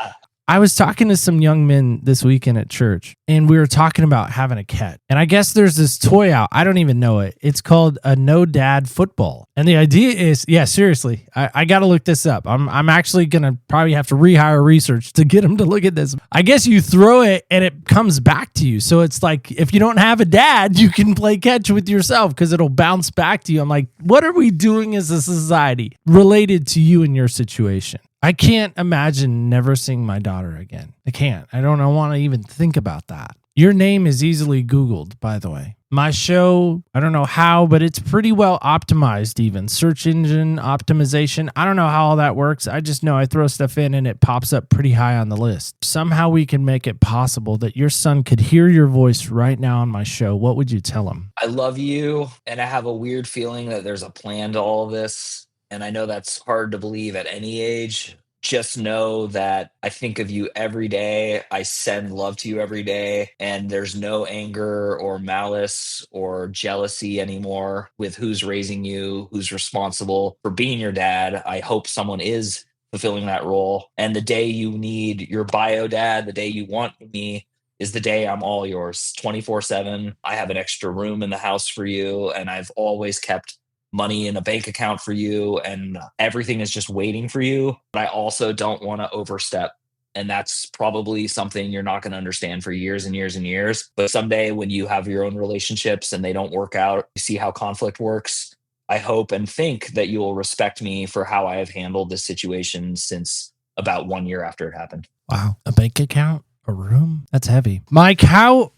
S3: I was talking to some young men this weekend at church, and we were talking about having a cat. And I guess there's this toy out. I don't even know it. It's called a no dad football. And the idea is, yeah, seriously, I got to look this up. I'm actually going to probably have to rehire research to get them to look at this. I guess you throw it and it comes back to you. So it's like, if you don't have a dad, you can play catch with yourself because it'll bounce back to you. I'm like, what are we doing as a society related to you and your situation? I can't imagine never seeing my daughter again. I can't. I don't want to even think about that. Your name is easily Googled, by the way. My show, I don't know how, but it's pretty well optimized even. Search engine optimization. I don't know how all that works. I just know I throw stuff in and it pops up pretty high on the list. Somehow we can make it possible that your son could hear your voice right now on my show. What would you tell him?
S4: I love you, and I have a weird feeling that there's a plan to all of this. And I know that's hard to believe at any age. Just know that I think of you every day. I send love to you every day. And there's no anger or malice or jealousy anymore with who's raising you, who's responsible for being your dad. I hope someone is fulfilling that role. And the day you need your bio dad, the day you want me, is the day I'm all yours 24/7. I have an extra room in the house for you. And I've always kept money in a bank account for you, and everything is just waiting for you. But I also don't want to overstep. And that's probably something you're not going to understand for years and years and years. But someday when you have your own relationships and they don't work out, you see how conflict works. I hope and think that you will respect me for how I have handled this situation since about 1 year after it happened.
S3: Wow. A bank account, a room? That's heavy. Mike, how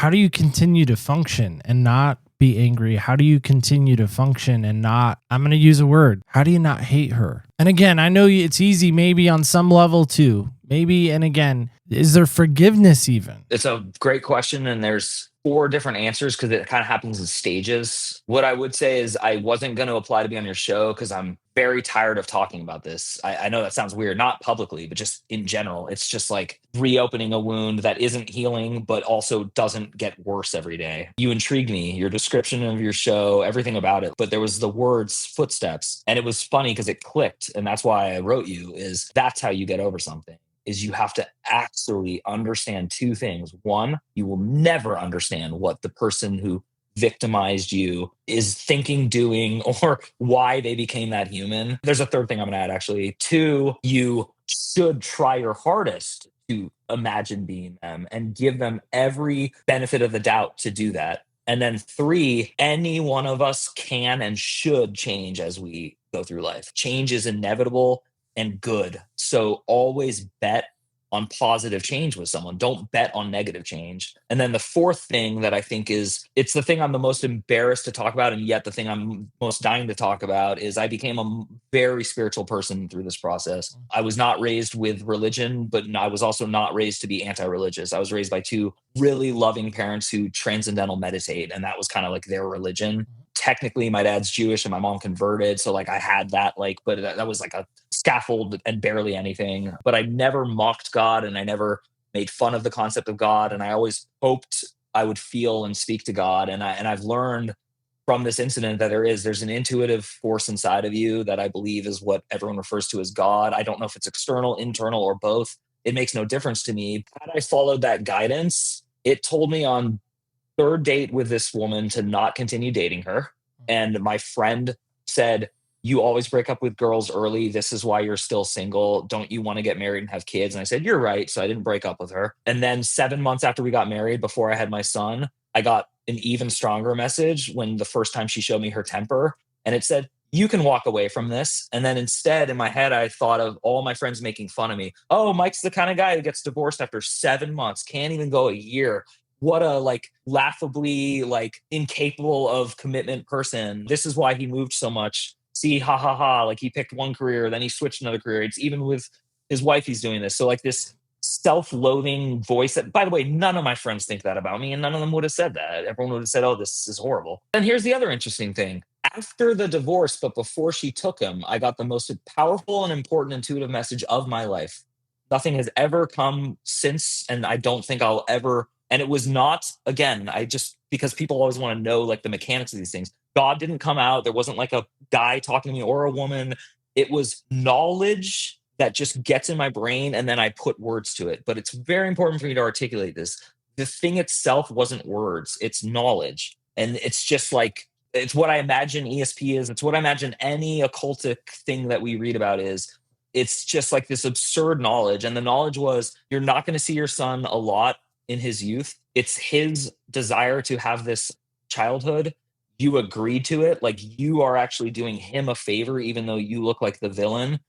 S3: do you continue to function and not be angry? How do you continue to function and not, I'm going to use a word, how do you not hate her? And again, I know it's easy maybe on some level too. Maybe, and again, is there forgiveness even?
S4: It's a great question. And there's 4 different answers because it kind of happens in stages. What I would say is I wasn't going to apply to be on your show because I'm very tired of talking about this. I know that sounds weird, not publicly, but just in general. It's just like reopening a wound that isn't healing, but also doesn't get worse every day. You intrigue me, your description of your show, everything about it. But there was the words footsteps. And it was funny because it clicked. And that's why I wrote you, is that's how you get over something. Is you have to actually understand 2 things. 1, you will never understand what the person who victimized you is thinking, doing, or why they became that human. There's a 3rd thing I'm going to add, actually. 2, you should try your hardest to imagine being them and give them every benefit of the doubt to do that. And then 3, any one of us can and should change as we go through life. Change is inevitable and good. So always bet on positive change with someone. Don't bet on negative change. And then the 4th thing that I think it's the thing I'm the most embarrassed to talk about, and yet the thing I'm most dying to talk about, is I became a very spiritual person through this process. I was not raised with religion, but I was also not raised to be anti-religious. I was raised by 2 really loving parents who transcendental meditate, and that was kind of like their religion. Technically, my dad's Jewish and my mom converted. So like I had that, but that was like a scaffold and barely anything. But I never mocked God and I never made fun of the concept of God. And I always hoped I would feel and speak to God. And I've learned from this incident that there's an intuitive force inside of you that I believe is what everyone refers to as God. I don't know if it's external, internal, or both. It makes no difference to me. Had I followed that guidance, it told me on 3rd date with this woman to not continue dating her. And my friend said, you always break up with girls early. This is why you're still single. Don't you want to get married and have kids? And I said, you're right. So I didn't break up with her. And then 7 months after we got married, before I had my son, I got an even stronger message when the first time she showed me her temper. And it said, you can walk away from this. And then instead, in my head, I thought of all my friends making fun of me. Oh, Mike's the kind of guy who gets divorced after 7 months, can't even go a year. What a laughably incapable of commitment person. This is why he moved so much. See, ha ha ha. He picked one career, then he switched another career. It's even with his wife, he's doing this. So this self-loathing voice that, by the way, none of my friends think that about me, and none of them would have said that. Everyone would have said, oh, this is horrible. And here's the other interesting thing. After the divorce, but before she took him, I got the most powerful and important intuitive message of my life. Nothing has ever come since, and I don't think I'll ever. And it was not, again, because people always want to know the mechanics of these things. God didn't come out. There wasn't a guy talking to me or a woman. It was knowledge that just gets in my brain and then I put words to it. But it's very important for me to articulate this. The thing itself wasn't words, it's knowledge. And it's just it's what I imagine ESP is. It's what I imagine any occultic thing that we read about is. It's just this absurd knowledge. And the knowledge was, you're not going to see your son a lot in his youth. It's his desire to have this childhood. You agreed to it. You are actually doing him a favor, even though you look like the villain.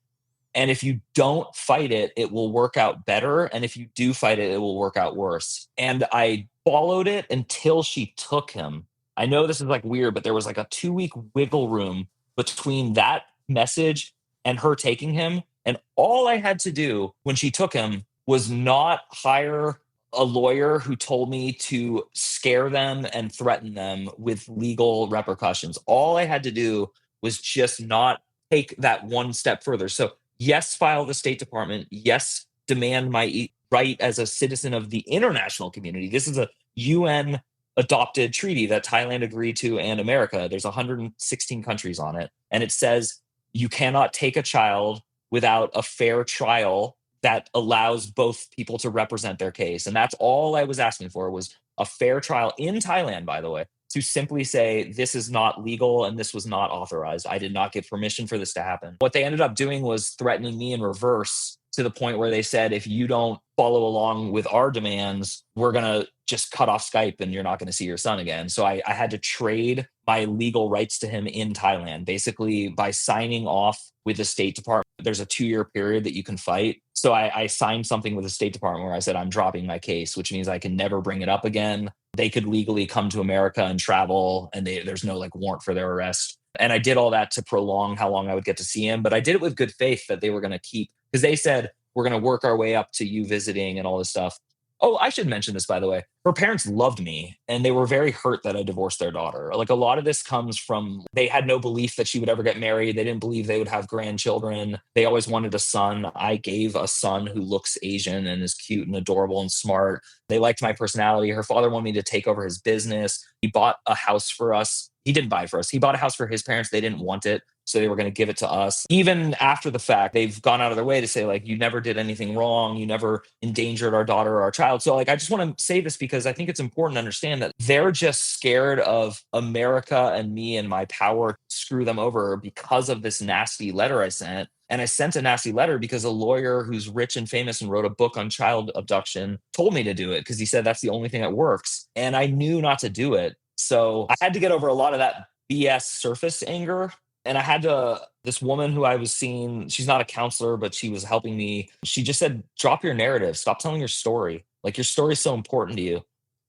S4: And if you don't fight it, it will work out better. And if you do fight it, it will work out worse. And I followed it until she took him. I know this is weird, but there was a 2-week wiggle room between that message and her taking him. And all I had to do when she took him was not hire a lawyer who told me to scare them and threaten them with legal repercussions. All I had to do was just not take that one step further. So yes, file the State Department. Yes, demand my right as a citizen of the international community. This is a UN adopted treaty that Thailand agreed to and America. There's 116 countries on it. And it says you cannot take a child without a fair trial that allows both people to represent their case. And that's all I was asking for, was a fair trial in Thailand, by the way, to simply say this is not legal and this was not authorized. I did not give permission for this to happen. What they ended up doing was threatening me in reverse to the point where they said, if you don't follow along with our demands, we're going to just cut off Skype and you're not going to see your son again. So I had to trade my legal rights to him in Thailand, basically by signing off with the State Department. There's a 2-year period that you can fight. So I signed something with the State Department where I said, I'm dropping my case, which means I can never bring it up again. They could legally come to America and travel, and there's no like warrant for their arrest. And I did all that to prolong how long I would get to see him. But I did it with good faith that they were going to keep, because they said, we're going to work our way up to you visiting and all this stuff. Oh, I should mention this, by the way. Her parents loved me, and they were very hurt that I divorced their daughter. Like, a lot of this comes from, they had no belief that she would ever get married. They didn't believe they would have grandchildren. They always wanted a son. I gave a son who looks Asian and is cute and adorable and smart. They liked my personality. Her father wanted me to take over his business. He bought a house for us. He didn't buy it for us. He bought a house for his parents. They didn't want it, so they were going to give it to us. Even after the fact, they've gone out of their way to say, like, you never did anything wrong. You never endangered our daughter or our child. So, like, I just want to say this because I think it's important to understand that they're just scared of America and me and my power to screw them over because of this nasty letter I sent. And I sent a nasty letter because a lawyer who's rich and famous and wrote a book on child abduction told me to do it because he said that's the only thing that works. And I knew not to do it. So I had to get over a lot of that BS surface anger. And I had to, this woman who I was seeing, she's not a counselor, but she was helping me. She just said, drop your narrative. Stop telling your story. Like, your story is so important to you.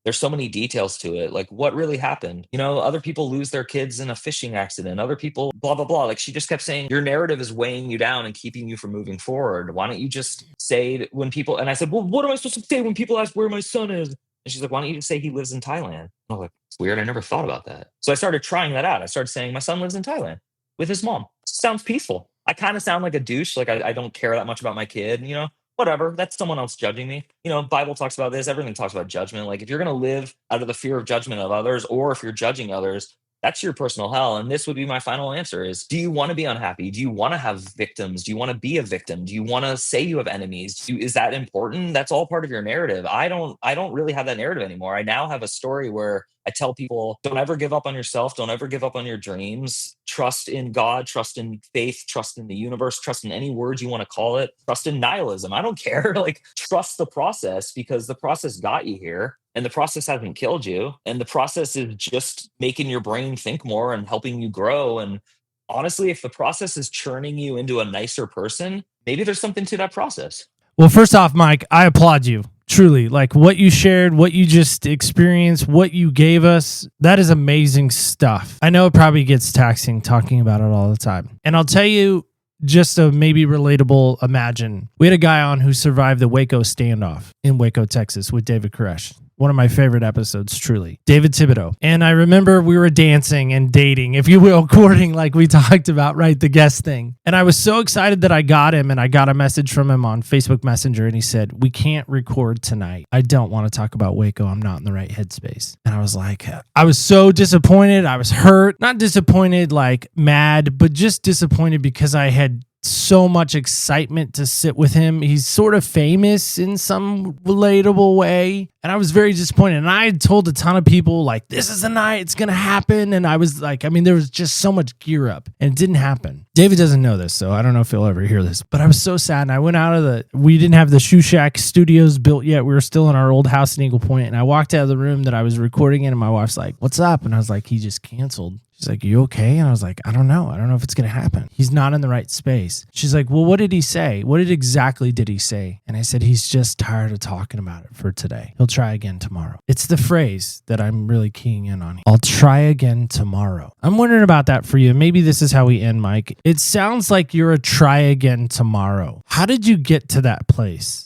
S4: There's so many details to it. Like, what really happened? You know, other people lose their kids in a fishing accident. Other people, blah, blah, blah. Like, she just kept saying, your narrative is weighing you down and keeping you from moving forward. Why don't you just say when people, and I said, well, what am I supposed to say when people ask where my son is? And she's like, why don't you just say he lives in Thailand? I was like, it's weird. I never thought about that. So I started trying that out. I started saying, my son lives in Thailand with his mom. Sounds peaceful. I kind of sound like a douche. Like, I don't care that much about my kid, you know, whatever. That's someone else judging me. You know, Bible talks about this. Everything talks about judgment. Like, if you're going to live out of the fear of judgment of others, or if you're judging others, that's your personal hell. And this would be my final answer is, do you want to be unhappy? Do you want to have victims? Do you want to be a victim? Do you want to say you have enemies? Is that important? That's all part of your narrative. I don't really have that narrative anymore. I now have a story where I tell people, don't ever give up on yourself. Don't ever give up on your dreams. Trust in God, trust in faith, trust in the universe, trust in any words you want to call it. Trust in nihilism. I don't care. Like, trust the process, because the process got you here. And the process hasn't killed you. And the process is just making your brain think more and helping you grow. And honestly, if the process is churning you into a nicer person, maybe there's something to that process.
S3: Well, first off, Mike, I applaud you. Truly, like what you shared, what you just experienced, what you gave us, that is amazing stuff. I know it probably gets taxing talking about it all the time. And I'll tell you, just a maybe relatable imagine. We had a guy on who survived the Waco standoff in Waco, Texas with David Koresh. One of my favorite episodes, truly. David Thibodeau. And I remember we were dancing and dating, if you will, courting like we talked about, right? The guest thing. And I was so excited that I got him, and I got a message from him on Facebook Messenger, and he said, we can't record tonight. I don't want to talk about Waco. I'm not in the right headspace. And I was like, I was so disappointed. I was hurt. Not disappointed like mad, but just disappointed because I had so much excitement to sit with him. He's sort of famous in some relatable way. And I was very disappointed. And I had told a ton of people, like, this is the night it's going to happen. And I was like, I mean, there was just so much gear up, and it didn't happen. David doesn't know this, so I don't know if he'll ever hear this, but I was so sad. And I went out of we didn't have the Shoe Shack studios built yet. We were still in our old house in Eagle Point. And I walked out of the room that I was recording in, and my wife's like, what's up? And I was like, he just canceled. She's like, you okay? And I was like, I don't know. I don't know if it's going to happen. He's not in the right space. She's like, well, what did he say? What exactly did he say? And I said, he's just tired of talking about it for today. He'll try again tomorrow. It's the phrase that I'm really keying in on. I'll try again tomorrow. I'm wondering about that for you. Maybe this is how we end, Mike. It sounds like you're a try again tomorrow. How did you get to that place?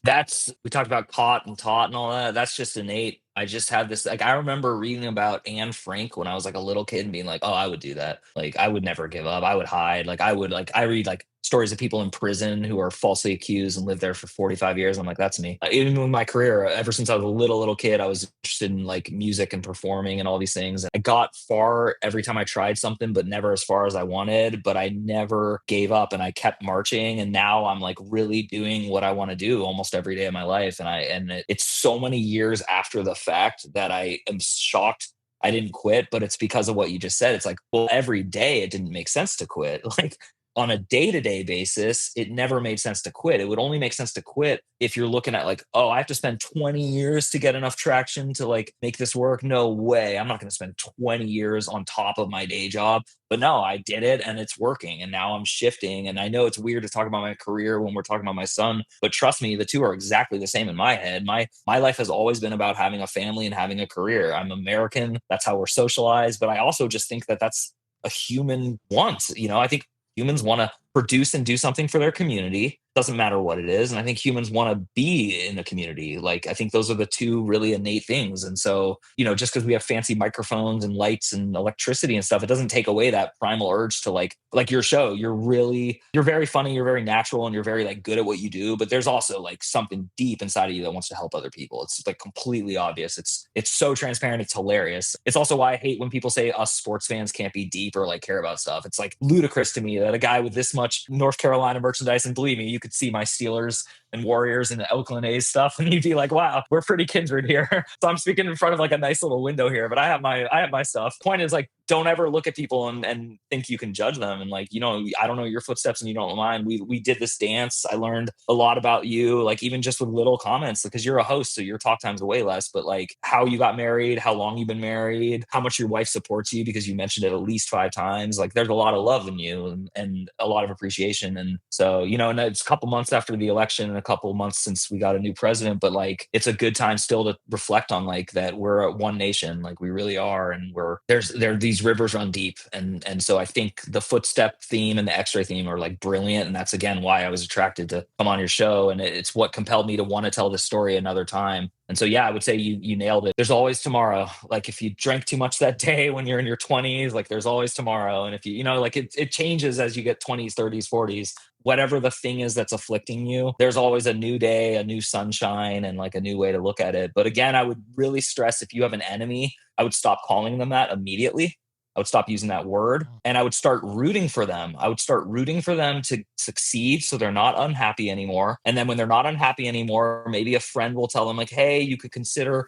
S4: We talked about caught and taught and all that. That's just innate. I just had this, like, I remember reading about Anne Frank when I was like a little kid and being like, oh, I would do that. Like, I would never give up. I would hide. Like, I read like stories of people in prison who are falsely accused and lived there for 45 years. I'm like, that's me. Even with my career, ever since I was a little kid, I was interested in like music and performing and all these things. I got far every time I tried something, but never as far as I wanted. But I never gave up, and I kept marching. And now I'm like really doing what I want to do almost every day of my life. And it's so many years after the fact that I am shocked I didn't quit, but it's because of what you just said. It's like, well, every day it didn't make sense to quit. Like, on a day-to-day basis, it never made sense to quit. It would only make sense to quit if you're looking at like, oh, I have to spend 20 years to get enough traction to like make this work. No way. I'm not going to spend 20 years on top of my day job. But no, I did it and it's working. And now I'm shifting. And I know it's weird to talk about my career when we're talking about my son, but trust me, the two are exactly the same in my head. My life has always been about having a family and having a career. I'm American. That's how we're socialized. But I also just think that that's a human want. I think humans want to produce and do something for their community. Doesn't matter what it is. And I think humans want to be in a community. Like, I think those are the two really innate things. And so, just because we have fancy microphones and lights and electricity and stuff, it doesn't take away that primal urge to like your show. You're very funny. You're very natural and you're very like good at what you do. But there's also like something deep inside of you that wants to help other people. It's like completely obvious. It's so transparent. It's hilarious. It's also why I hate when people say us sports fans can't be deep or like care about stuff. It's like ludicrous to me that a guy with this much North Carolina merchandise, and believe me, you could see my Steelers and Warriors and the Oakland A's stuff, and you'd be like, wow, we're pretty kindred here. So I'm speaking in front of like a nice little window here, but I have my stuff. Point is like, don't ever look at people and think you can judge them. And like, I don't know your footsteps and you don't know mine. We did this dance. I learned a lot about you, like even just with little comments, because you're a host, so your talk time's way less, but like how you got married, how long you've been married, how much your wife supports you, because you mentioned it at least 5 times. Like there's a lot of love in you and a lot of appreciation. And so, and it's a couple months after the election and a couple months since we got a new president, but like, it's a good time still to reflect on like that we're one nation, like we really are. And there are these rivers run deep. And so I think the footstep theme and the X-ray theme are like brilliant. And that's again, why I was attracted to come on your show. And it's what compelled me to want to tell this story another time. And so, yeah, I would say you nailed it. There's always tomorrow. Like if you drank too much that day when you're in your 20s, like there's always tomorrow. And if like it changes as you get 20s, 30s, 40s, whatever the thing is that's afflicting you, there's always a new day, a new sunshine, and like a new way to look at it. But again, I would really stress, if you have an enemy, I would stop calling them that immediately. I would stop using that word and I would start rooting for them. I would start rooting for them to succeed so they're not unhappy anymore. And then when they're not unhappy anymore, maybe a friend will tell them like, hey, you could consider,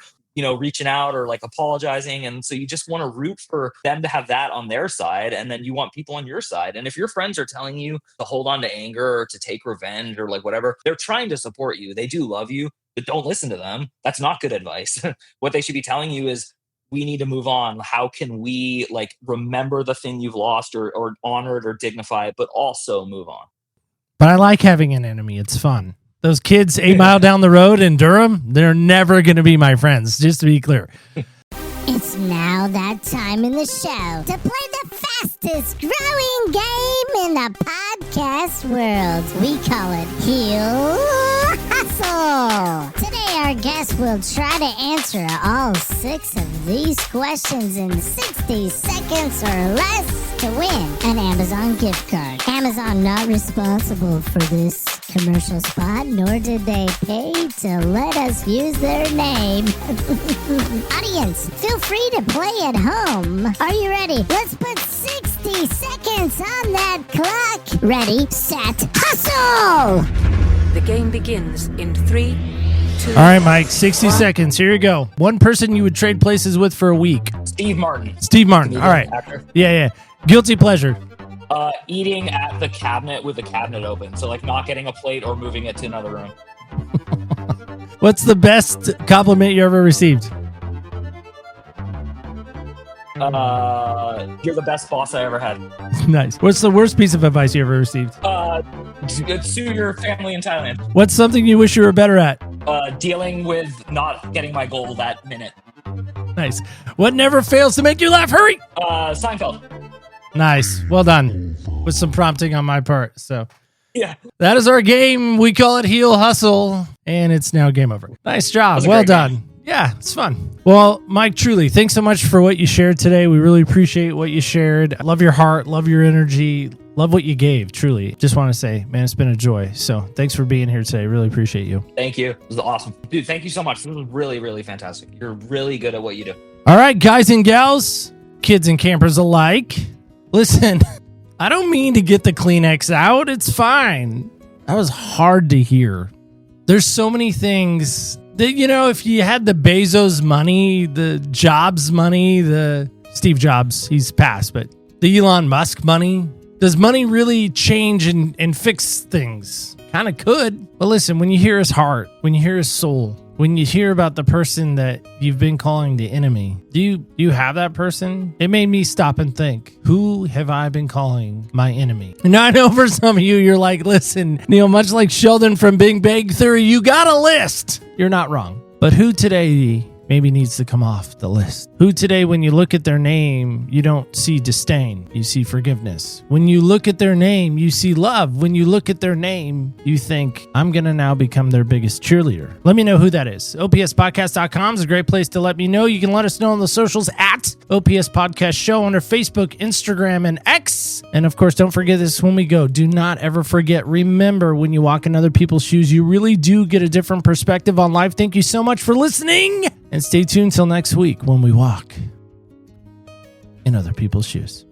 S4: reaching out or like apologizing. And so you just want to root for them to have that on their side. And then you want people on your side. And if your friends are telling you to hold on to anger or to take revenge or like whatever, they're trying to support you. They do love you, but don't listen to them. That's not good advice. What they should be telling you is, we need to move on. How can we like remember the thing you've lost or honor it or dignify it, but also move on?
S3: But I like having an enemy. It's fun. Those kids 8 Mile down the road in Durham, they're never going to be my friends, just to be clear.
S5: It's now that time in the show to play the fastest growing game in the podcast world. We call it Heel Hustle. Today our guest will try to answer all 6 of these questions in 60 seconds or less to win an Amazon gift card. Amazon not responsible for this commercial spot, nor did they pay to let us use their name. Audience, feel free to play at home. Are you ready? Let's put 60 seconds on that clock. Ready, set, hustle!
S6: The game begins in 3, 2.
S3: All right, Mike, 60 seconds. Here you go. One person you would trade places with for a week.
S4: Steve Martin.
S3: Steve Martin. All right.
S4: Actor.
S3: Yeah. Guilty pleasure.
S4: Eating at the cabinet with the cabinet open. So like not getting a plate or moving it to another room.
S3: What's the best compliment you ever received?
S4: You're the best boss I ever had.
S3: Nice. What's the worst piece of advice you ever received?
S4: Sue your family in Thailand.
S3: What's something you wish you were better at?
S4: Dealing with not getting my goal that minute.
S3: Nice. What never fails to make you laugh? Hurry!
S4: Seinfeld.
S3: Nice. Well done. With some prompting on my part. So
S4: yeah,
S3: that is our game. We call it Heel Hustle, and it's now game over. Nice job. Well done. Game. Yeah, it's fun. Well, Mike, truly, thanks so much for what you shared today. We really appreciate what you shared. Love your heart. Love your energy. Love what you gave. Truly. Just want to say, man, it's been a joy. So thanks for being here today. Really appreciate you.
S4: Thank you. This was awesome. Dude, thank you so much. This was really, really fantastic. You're really good at what you do.
S3: All right, guys and gals, kids and campers alike. Listen, I don't mean to get the Kleenex out. It's fine. That was hard to hear. There's so many things that, if you had the Bezos money, the Jobs money, the Steve Jobs, he's passed, but the Elon Musk money, Does money really change and fix things? Kind of could. But listen, when you hear his heart, when you hear his soul, when you hear about the person that you've been calling the enemy, do you have that person? It made me stop and think, who have I been calling my enemy? And I know for some of you, you're like, listen, Neil, much like Sheldon from Big Bang Theory, you got a list. You're not wrong. But who today maybe needs to come off the list? Who today, when you look at their name, you don't see disdain, you see forgiveness. When you look at their name, you see love. When you look at their name, you think, I'm going to now become their biggest cheerleader. Let me know who that is. OPSpodcast.com is a great place to let me know. You can let us know on the socials at OPS Podcast Show under Facebook, Instagram, and X. And of course, don't forget this when we go. Do not ever forget, remember, when you walk in other people's shoes, you really do get a different perspective on life. Thank you so much for listening. And stay tuned till next week when we walk in other people's shoes.